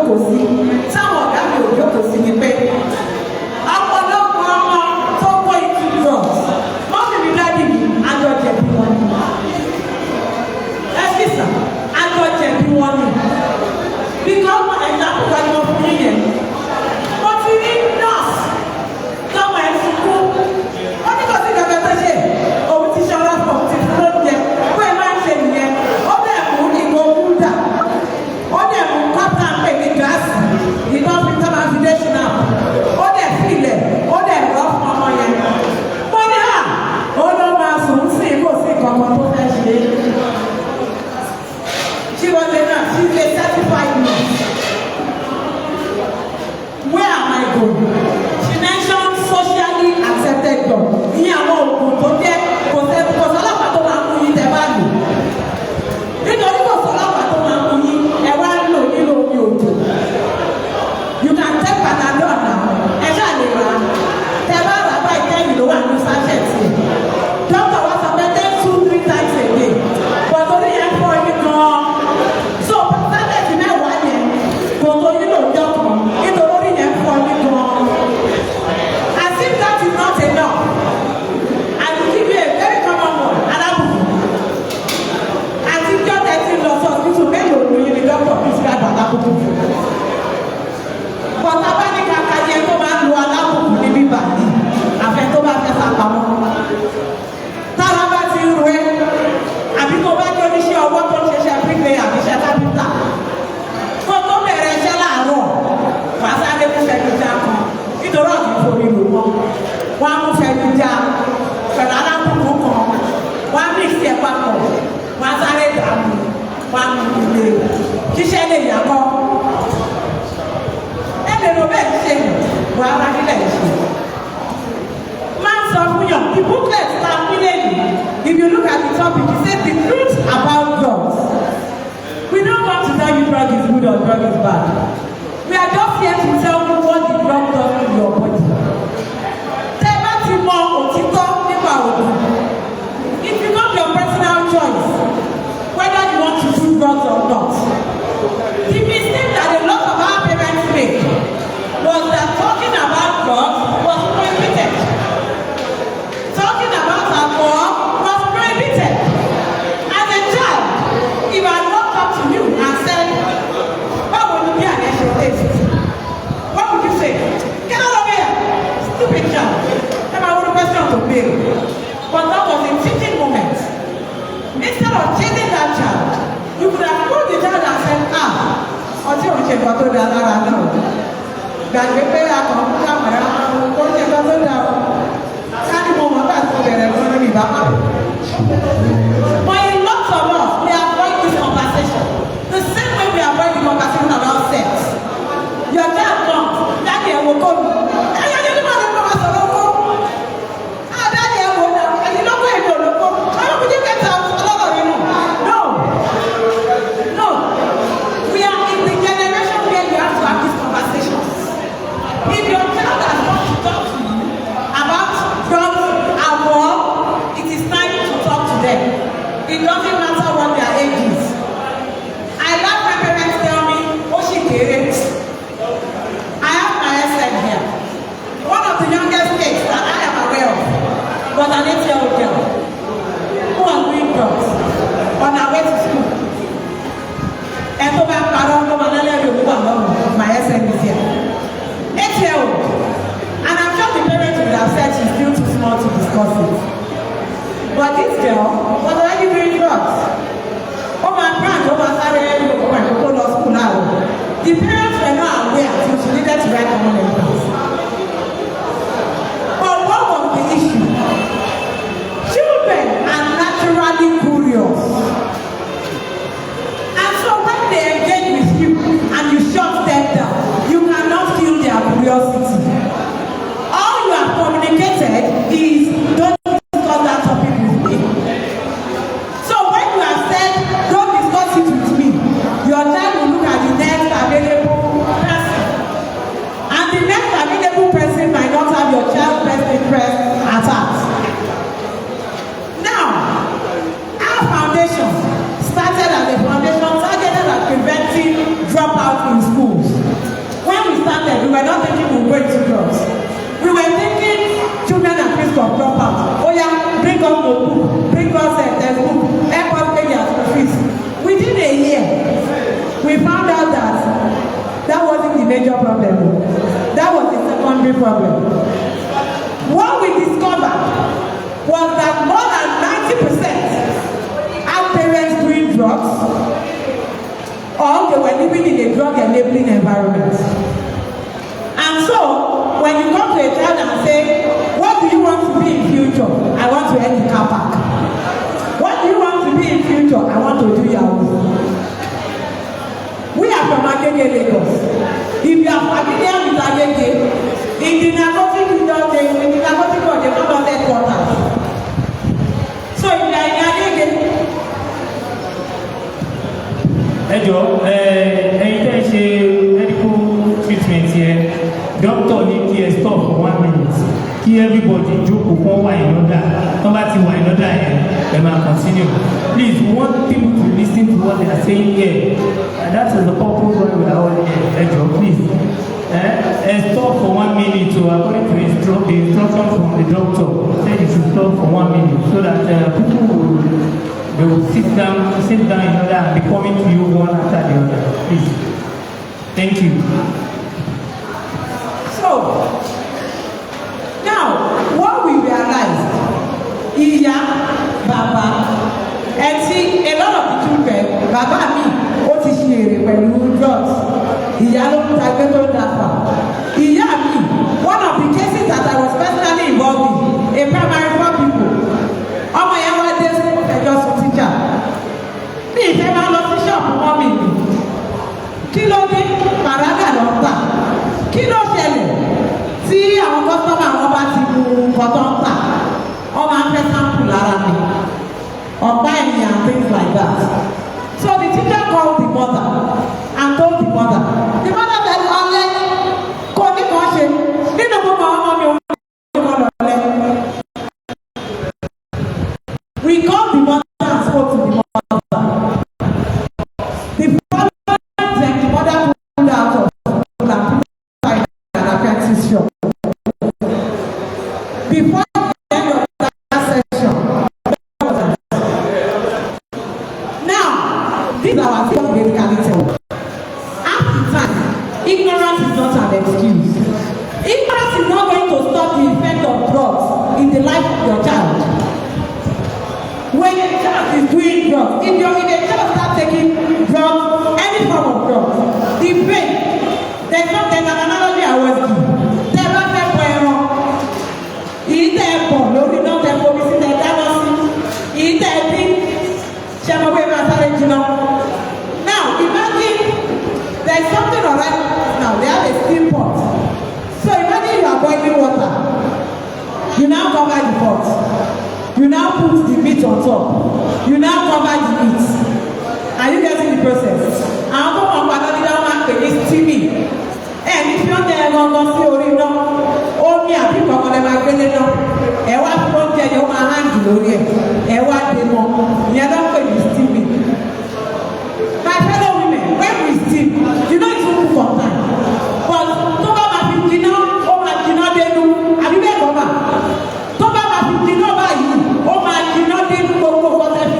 jókòó sí táwọn ọ̀gá mi ò jókòó sí ni pé ọ̀pọ̀lọpọ̀ ọmọ tó kọ́ ikú drugs mọ́mí mi dáàdì mi àjọ jẹ̀bi wọn ni ẹ̀fíìsà àjọ jẹ̀bi wọn ni bíkọ́ ẹ̀dá púpọ̀ ni wọ́n fún yẹn mo ti rí nọ́ọ̀sì táwọn ẹ̀ fún kú wọ́n ní kò sí gẹ́gẹ́ tó ṣe òun ti ṣe ọlọ́pàá ti fún lóúnjẹ pé ẹ máa ń ṣe nìyẹn ó bẹ̀ mú ìgò wúdà ó dẹ̀ mú kápá pè ní gáàsì ìgbà fún tábà fìdéṣì náà ó dẹ̀ filẹ̀ ó dẹ̀ rọ́ fún ọmọ yẹn mo ní à ó ló máa sùn sí kò sí kankan tó fẹ́ ṣe she was a nurse she's a certified nurse where am I going she mentioned socially accepted dog ní àwọn òògùn tó jẹ́ kò sọ́lọ́pàá tó máa ń mú yín tẹ̀ bá lò nítorí kò sọ́lọ́pàá tó máa ń mú yín ẹ wá lò nínú omi òjò you can take Panadol now ẹ ṣáà lè rà á tẹ bá rà bá ìkẹyìn ló wà ní sachet yẹn doctor wa sọ pé take 2-3 times a day but orí yẹn fọ́ yín gan-an so sachet mẹ́wàá yẹn kò tó yín lò jọ kan nítorí orí yẹn fọ́ yín gan-an as if that is not enough I will give you a very common one alábùkù àti jọ́ tẹ̀sí lọ sọ hospital mélòó lóyún ni doctor prescribe alábùkù fún bọ̀tà bá ní kàkà yẹn tó máa ń lo alábùkù níbí báyìí àfẹ́ tó bá fẹ́ sàpamọ́ tára bá ti rú ẹ àbí tó bá jẹ́ oníṣẹ́ ọwọ́ tó ń ṣiṣẹ́ pípẹ́ àbí iṣẹ́ kápítà kó tó bẹ̀rẹ̀ iṣẹ́ láàárọ̀ fàṣálẹ́ fún fẹ́ẹ́dújà kan nítorí ọ̀dùn ìforí lò wọ́n wọ́n á mú fẹ́ẹ́dújà pẹ̀lú alábùkù kan wọ́n á mix ẹ̀ papọ̀ wọ́n á sáré dààmú wọ́n á mú ilé kíṣẹ́ lè yàgò ẹ̀ẹ́dẹ̀rọ bẹ́ẹ̀ ṣe wọ́n á bá nílẹ̀ ṣe máa ń sọ fún yàn the booklet ta nílẹ̀ yìí if you look at the topic it says the truth about drugs we don't want to tell you drug is good or drug is bad we are just here to tell you what the drug does to your body tẹ́ bá ti mọ òtítọ́ nípa òògùn it becomes your personal choice whether you want to do drugs or not the mistake that a lot of our parents make was that talking about drugs was prohibited talking about alcohol was prohibited as a child if I walked up to you and said what would you be an extra what would you say get out of here stupid child and I would question to pay but that was a teaching moment instead of chasing that child you could have told the child and said ọtí òun ṣe nǹkan tó dáa lára náà gbàgbé pé akọ̀ọ̀kú kámẹ́rà ó ṣe nǹkan tó dáa ká ní mo mọ̀ bá tó bẹ̀rẹ̀ fún mi bàbá. But in lots of us we avoid this conversation the same way we avoid the conversation about sex. Your child come dáàdi ẹ̀ wò kó mi ẹ̀yọ́ ní nígbà tó máa sọ̀rọ̀ kó dáàdi ẹ̀ wò náà ẹ̀yìn lọ́kọ̀ èmi ò lọ́kọ̀ ọ̀rọ̀ kò jẹ́ kẹta ọlọ́kọ̀ mi nù. No we are in the generation where you have to have these conversations. If your child has not to talk to you about gambling problem. What we discovered was that more than 90% had parents doing drugs, or they were living in a drug-enabling environment. And so, when you come to a child and say, what do you want to be in future? I want to end the car park. What do you want to be in future? I want to do Yahoo. We are from Agege, Lagos. If you are familiar with Agege, in the narcotic world, they come out headquarters. So if you are in Agege, medical treatment here. Doctor need to stop for 1 minute. Kí everybody jókòó kó wà in order. Nobody wà in order here. They might continue. Please, we want people to listen to what they are saying here. And that is the purpose why we are all here. Please. Stop for 1 minute according to the instruction from the doctor. Say you should stop for 1 minute so that people will sit down in order and be coming to you one after the other. Please. Thank you. So, now, what we realized, Iya, Baba, and see, a lot of the children, Baba mi, ó ti ṣe èrè pẹ̀lú drugs. Iya ló ń ta gbé tó dáfà. Iya mi, one of the cases that I was personally involved in, a primary 4 people, ọmọ yẹn wá dé ẹjọ́ sùn tíjà. Bí ìfẹ́ máa lọ sí ṣọ́ọ̀bù mọ́mì mi, kí ló dé? Pàrágà lọ tà. Kí ló ṣẹlẹ̀ tí àwọn kọ́sọ́mà wọn bá ti mú nǹkan tó ń tà? Wọ́n máa ń fẹ́ sáǹpù lára mi. Ọ̀pá ẹ̀yìn and things like that. So the teacher called the mother and told the mother. The mother said, ọ̀lẹ́ kò ní kàn ṣe nínú gbogbo ọmọ mi òun ní kàn lọ́lẹ́. We called the mother and spoke to the mother. The father then the mother pulled out of school and put aside an apprentice shop. Before the end of that session, now these are our things basically tell. At the time, ignorance is not an excuse. Ignorance is not going to stop the effect of drugs in the life of your child. When a child is doing drugs, if a child starts taking drugs, any form of drugs, the brain, there's an analogy I was given. Tẹ́ bá fẹ́ bọ ẹran, ìyí tẹ́ ẹ bọ̀ lórí náà tẹ́ fomi sí tẹ́ dáná sí, ìyí tẹ́ ẹ dín, ṣe mọ̀ pé máa sáré jiná. Now imagine there's something already now, they have a steam pot. So imagine you are boiling water. You now cover the pot. You now put the meat on top. You now cover the meat. Are you getting the process? Àwọn tó mọ̀ pàtó ní dáhùn máa ń pè ní steaming. Ní fi oúnjẹ ẹ̀ lọ́gọ́ sí orí náà. Omi àbí kọ̀ọ̀kan lè máa gbélé náà. Ẹ wá fi oúnjẹ yẹn ó máa hàn jù lórí ẹ̀. Ẹ wá dé mọ́. Ìyẹn ló ń pè ní steaming. My fellow women, when we steam, you know it's good for time. But tó bá máa fi jiná, ó máa jiná dénú. Àbí bẹ́ẹ̀ kọ́ mà? Tó bá máa fi jiná báyìí, ó máa jiná dénú gbogbo ọkọ̀ tẹ́fi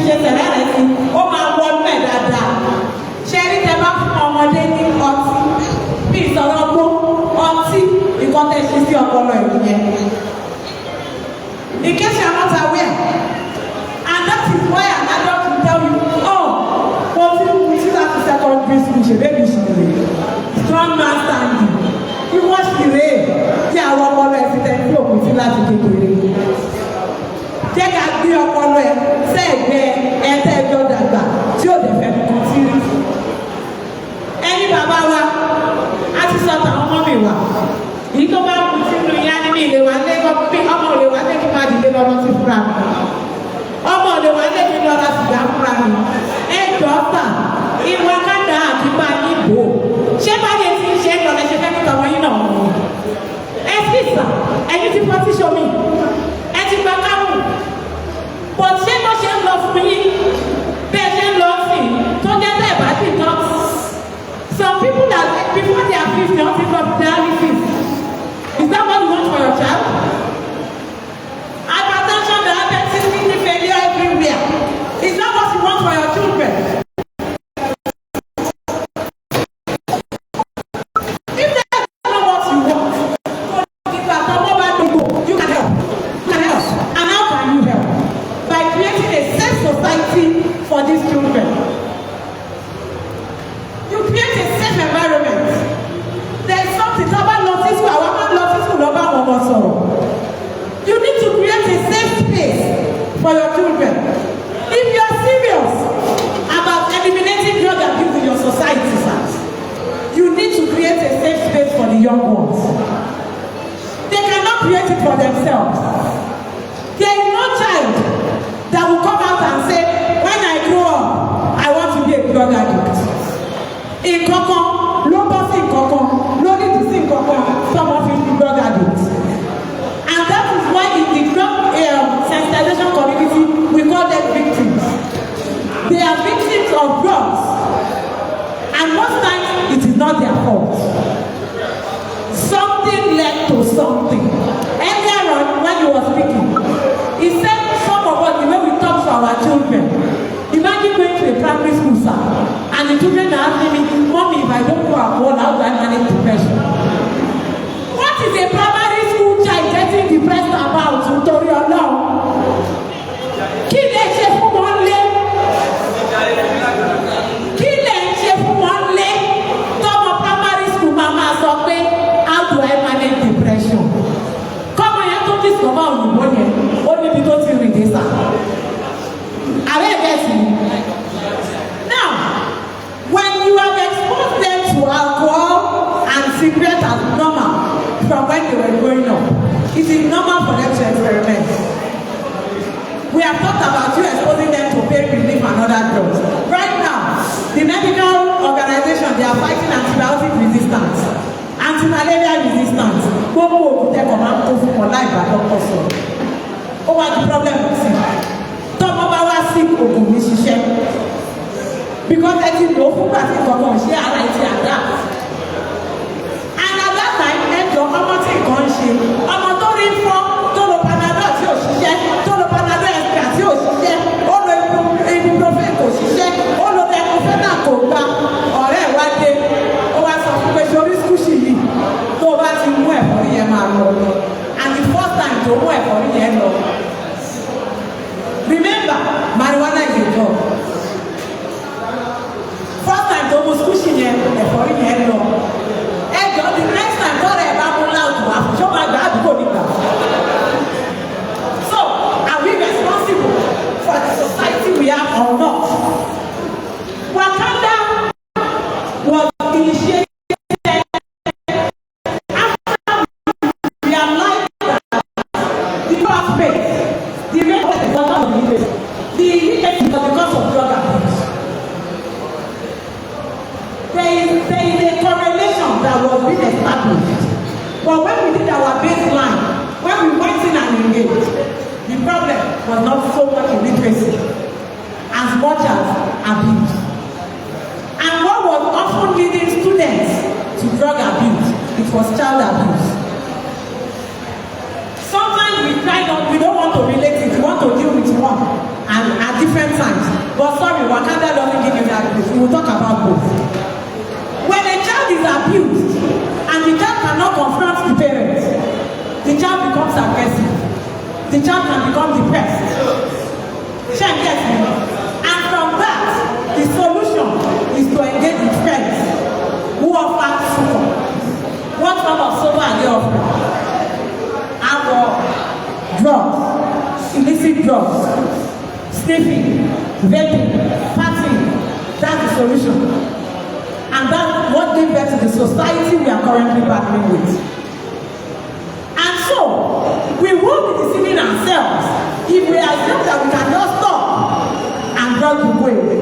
ṣe sẹ̀rẹ̀ rẹ̀ sí. Ó máa wọnú ẹ̀ dáadáa. Ṣé rí tẹ bá fún ọmọdé ní ọtí? Bí ìsọ̀rọ̀ gbó, ọtí, nǹkan tẹ́ ṣe sí ọpọlọ ẹ̀ nìyẹn. In case you are not aware, and that is why an adult will tell you, oh, but we still have to secondary school, she baby she strong man standing. You watch the rain, tí àwọn ọpọlọ ẹ̀ ti tẹ̀ ní òkú sí láti kékeré. Jẹ́ ká gbé ọpọlọ ẹ̀ sẹ́ẹ̀gbẹ́ ẹ̀ẹ́tẹ́ ẹjọ́ dàgbà tí ò dẹ̀ fẹ́ kàn sí rí. Ẹni bàbá wa, a ti sọ tàwọn ọmọ mi wà. Èyí tó bá kù sínú ìyá ní mi ìlè wà lé ọmọ òlè wà lé kí n máa dìde lọ́mọ sí fúnra mi. Ọmọ òlè wà lé kí n lọ́ra sìgá fúnra mi. Ẹ jọ tà, ìwà kádà àti bá níbò. Ṣé bá yẹ ti ń ṣe é lọ́lẹ̀ ṣe fẹ́ kí tọmọ yín náà mú? Ẹ sì sà, ẹni tí pọ́tí ṣomi. place for your children. If you are serious about eliminating drug abuse in your society, you need to create a safe space for the young ones. They cannot create it for themselves. There is no child that will come out and say, when I grow up, I want to be a drug addict. In Kokon, low boss in Kokon, low need to sing Kokon, some of it drug addicts. And that is why in the drug sensitization community, we call them victims. They are victims of drugs. And most times, it is not their fault. Something led to something. Earlier on, when he was speaking, he said some of us, the way we talk to our children, imagine going to a primary school, sir, and the children are asking me, Mommy, if I don't go abroad, how do I manage depression? What is a primary school child getting depressed about? Tutorial now. Kí lè ṣe fún wọn lé? Kí lè ṣe fún wọn lé? Tọ́mọ primary school mama sọ pé, how do I manage depression? Kọ́mọ yẹn tó discover òyìnbó yẹn, ó níbi tó ti rìn dé sá. Àbẹ́ ẹ̀gẹ́ sí. Now, when you have exposed them to alcohol and cigarette as normal from when they were growing up, it is normal for them to experiment. We have talked about you exposing them to pain relief and other drugs. Right now, the medical organization, they are fighting antibiotic resistance, anti-malaria resistance. Gbogbo oògùn tẹ́kọ̀ọ́ máa ń kó fún wọn láì bá dọ́kọ̀ sọ̀rọ̀. Ó wá di problem sí. Tọ́mọ bá wá sí oògùn ní ṣiṣẹ́. Because ẹ ti lò ó fún gbàtí kankan ṣé ara ẹ ti àdá. And at that time, ẹjọ́ ọmọ tí nǹkan ń ṣe, ọmọ tó rí fọ́, tó lo Panadol tí ò ṣiṣẹ́, tó lo Panadol extra tí ò ṣiṣẹ́, ó lo ibuprofen kò ṣiṣẹ́, ó lo diclofenac kò gba, ọ̀rẹ́ ẹ̀ wá dé, ó wá sọ fún pé sórí skúṣì yìí, tó o bá ti mú ẹ̀fọ́rí yẹn máa lọ. And the first time tó mú ẹ̀fọ́rí yẹn lọ. Remember, marijuana is a drug. First time tó mú skúṣì yẹn, ẹ̀fọ́rí yẹn lọ. Ẹjọ́ the next time tọ́rọ̀ ẹ̀ bá mú láwùjọ àfùjọ́ máa gbà àdúgbò nígbà. So, are we responsible for the society we have or not? Wakanda was initiated after we realized that the first phase, the rate of the illiteracy was because of drug abuse. There is a correlation that was being established. But when we did our baseline, when we went in and engaged, the problem was not so much illiteracy as much as abuse. And what was often leading students to drug abuse, it was child abuse. Sometimes we don't want to relate it, we want to deal with one and at different times. But sorry, Wakanda doesn't give you that place. We will talk about both. When a child is abused and the child cannot confront the parents, the child becomes aggressive. The child can become depressed. Check yes, and from that, the solution is to engage with friends who offer support. What form of support are they offering? Alcohol, drugs, illicit drugs, sniffing, vaping, partying. That's the solution. And that's what gives birth to the society we are currently battling with. And so, we will be deceiving ourselves if we assume that we can just stop and drugs will go away.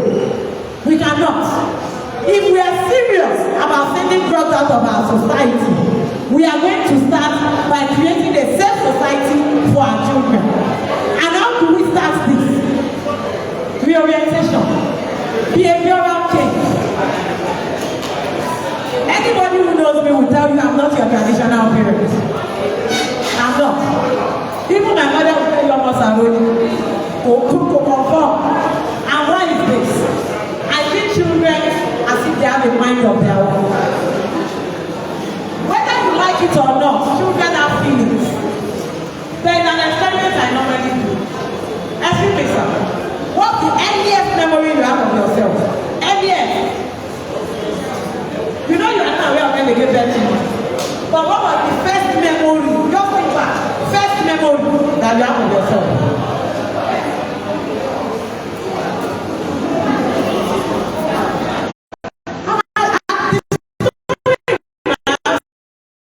We cannot. If we are serious about sending drugs out of our society, we are going to start by creating a safe society for our children. And how do we start this? Reorientation, behavioral change. Anybody who knows me will tell you I'm not your traditional parent. I'm not. Even my mother will tell you almost already.